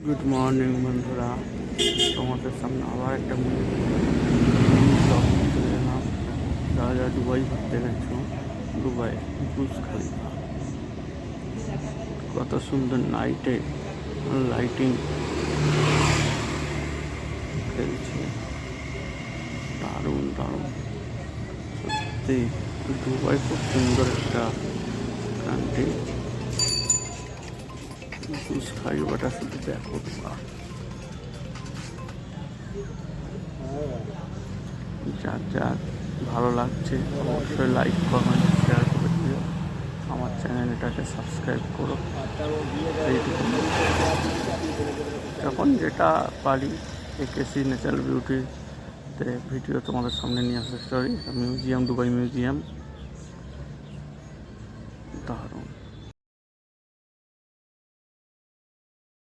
Good morning বন্ধুরা, তোমাদের সামনে আবার একটা ব্লগ চলে এলাম। যারা যারা দুবাই ঘুরতে গেছো, দুবাই বুর্জ খলিফা কত সুন্দর নাইটে লাইটিং খেলছে, দারুণ দারুণ। সত্যি দুবাই খুব সুন্দর একটা কান্ট্রি। বুর্জ খলিফাটা শুধু দেখো তোমরা। যার যার ভালো লাগছে অবশ্যই লাইক কমেন্ট শেয়ার করে দিও, আমার চ্যানেলটাকে সাবস্ক্রাইব করো। এইটুকু যখন যেটা পারি একেসি ন্যাচারাল বিউটিতে ভিডিও তোমাদের সামনে নিয়ে আসার চেষ্টা করি। মিউজিয়াম, দুবাই মিউজিয়াম দারুণ।